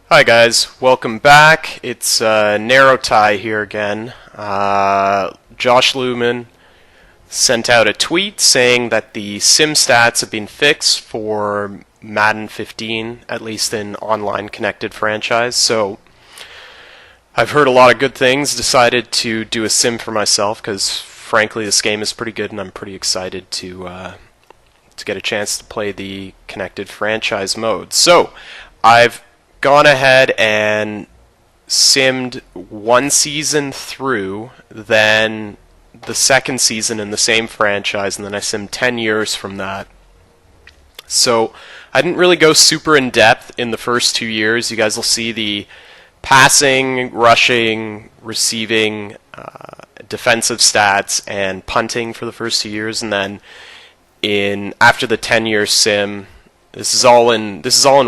Hi guys, welcome back. It's Narrow Tie here again. Josh Luman sent out a tweet saying that the sim stats have been fixed for Madden 15, at least in online connected franchise. So I've heard a lot of good things, decided to do a sim for myself because frankly this game is pretty good and I'm pretty excited to get a chance to play the connected franchise mode. So I've gone ahead and simmed one season through, then the second season in the same franchise, and then I simmed 10 years from that. So I didn't really go super in depth in the first 2 years. You guys will see the passing, rushing, receiving, defensive stats, and punting for the first 2 years, and then after the 10-year sim. This is all in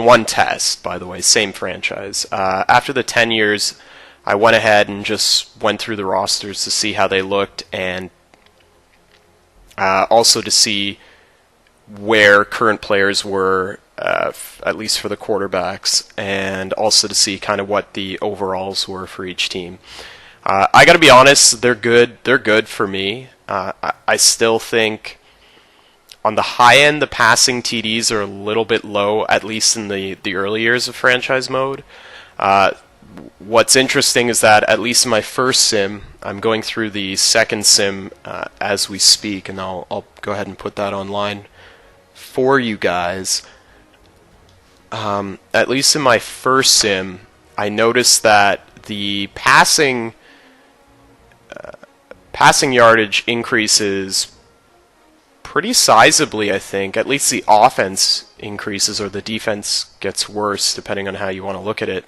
one test, by the way, same franchise. After the 10 years, I went ahead and just went through the rosters to see how they looked, and also to see where current players were, at least for the quarterbacks, and also to see kind of what the overalls were for each team. I got to be honest, they're good. They're good for me. I still think on the high end, the passing TDs are a little bit low, at least in the early years of franchise mode. What's interesting is that, at least in my first sim, I'm going through the second sim as we speak, and I'll go ahead and put that online for you guys. At least in my first sim, I noticed that the passing yardage increases pretty sizably, I think. At least the offense increases, or the defense gets worse, depending on how you want to look at it,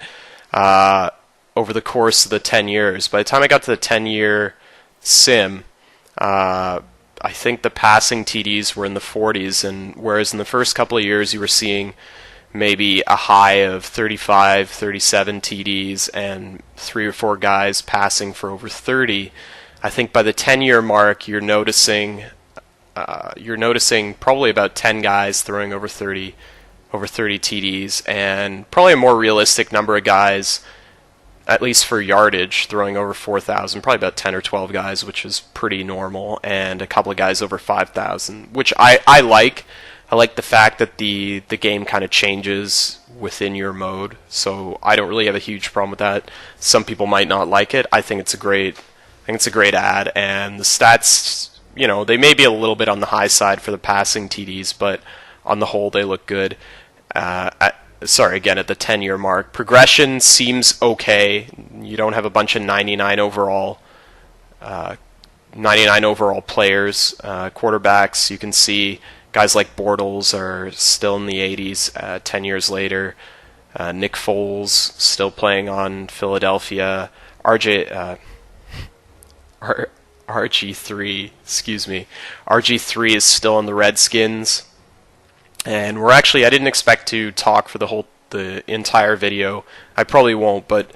over the course of the 10 years. By the time I got to the 10-year sim, I think the passing TDs were in the 40s, and whereas in the first couple of years you were seeing maybe a high of 35, 37 TDs and 3 or 4 guys passing for over 30, I think by the 10-year mark you're noticing probably about 10 guys throwing over 30 TDs, and probably a more realistic number of guys, at least for yardage, throwing over 4,000, probably about 10 or 12 guys, which is pretty normal, and a couple of guys over 5,000, which I like. I like the fact that the game kind of changes within your mode, so I don't really have a huge problem with that. Some people might not like it. I think it's a great ad, and the stats, they may be a little bit on the high side for the passing TDs, but on the whole, they look good. At the 10-year mark. Progression seems okay. You don't have a bunch of 99 overall players. Quarterbacks, you can see guys like Bortles are still in the 80s 10 years later. Nick Foles still playing on Philadelphia. RG3 is still on the Redskins, and I didn't expect to talk for the entire video. I probably won't, but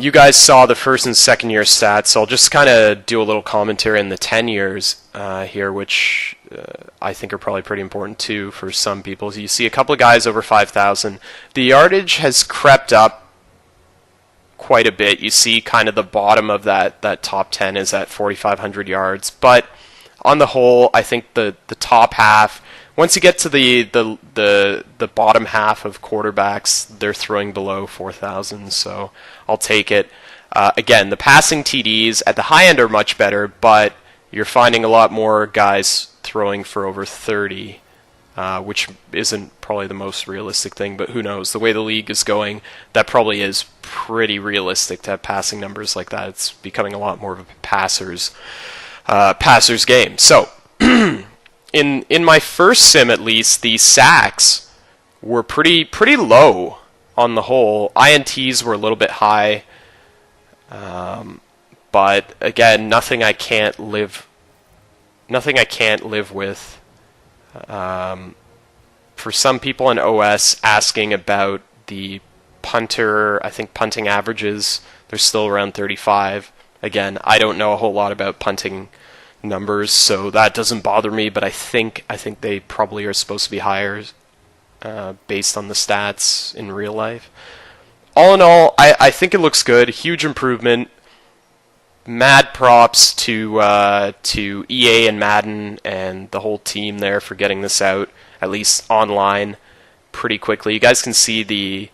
you guys saw the first and second year stats, so I'll just kind of do a little commentary on the 10 years here, which I think are probably pretty important too for some people. So you see a couple of guys over 5,000. The yardage has crept up quite a bit. You see kind of the bottom of that top 10 is at 4,500 yards, but on the whole, I think the top half, once you get to the bottom half of quarterbacks, they're throwing below 4,000, so I'll take it. Again, the passing TDs at the high end are much better, but you're finding a lot more guys throwing for over 30, which isn't probably the most realistic thing, but who knows? The way the league is going, that probably is pretty realistic to have passing numbers like that. It's becoming a lot more of a passer's game. So, in my first sim at least, the sacks were pretty low on the whole. INTs were a little bit high, but again, nothing I can't live with. For some people in OS asking about the punter, I think punting averages, they're still around 35. Again, I don't know a whole lot about punting numbers, so that doesn't bother me, but I think they probably are supposed to be higher. based on the stats in real life. All in all, I think it looks good. Huge improvement. Mad props to EA and Madden and the whole team there for getting this out, at least online, pretty quickly. You guys can see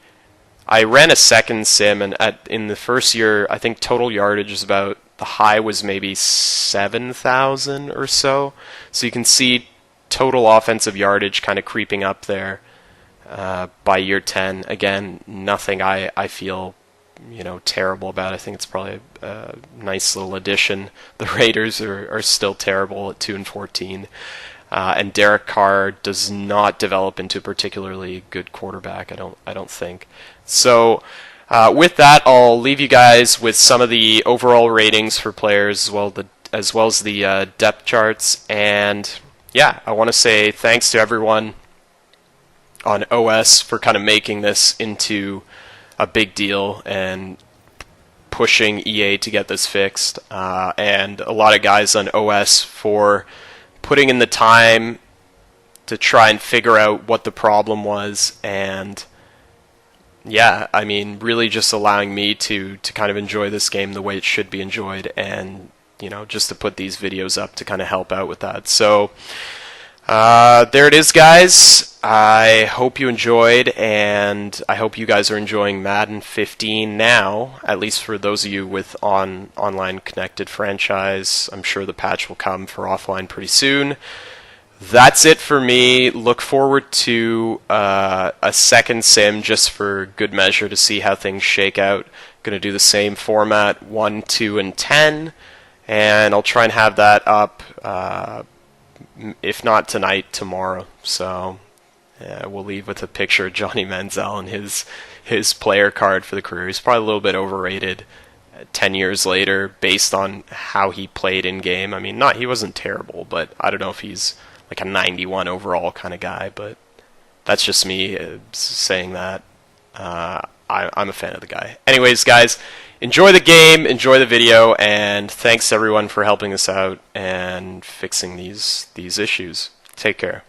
I ran a second sim, and in the first year, I think total yardage is about, the high was maybe 7,000 or so. So you can see total offensive yardage kind of creeping up there by year 10. Again, nothing I feel terrible about. I think it's probably a nice little addition. The Raiders are still terrible at 2-14. And Derek Carr does not develop into a particularly good quarterback, I don't think. So with that, I'll leave you guys with some of the overall ratings for players as well as the depth charts. And yeah, I want to say thanks to everyone on OS for kind of making this into a big deal and pushing EA to get this fixed. And a lot of guys on OS for putting in the time to try and figure out what the problem was. And yeah, I mean, really just allowing me to kind of enjoy this game the way it should be enjoyed, and just to put these videos up to kind of help out with that. So there it is, guys. I hope you enjoyed, and I hope you guys are enjoying Madden 15 now, at least for those of you with online connected franchise. I'm sure the patch will come for offline pretty soon. That's it for me. Look forward to a second sim just for good measure to see how things shake out. Going to do the same format, 1, 2, and 10, and I'll try and have that up, if not tonight, tomorrow. So we'll leave with a picture of Johnny Manziel and his player card for the career. He's probably a little bit overrated 10 years later based on how he played in game. I mean, he wasn't terrible, but I don't know if he's like a 91 overall kind of guy, but that's just me saying that. I'm a fan of the guy. Anyways, guys, enjoy the game, enjoy the video, and thanks everyone for helping us out and fixing these issues. Take care.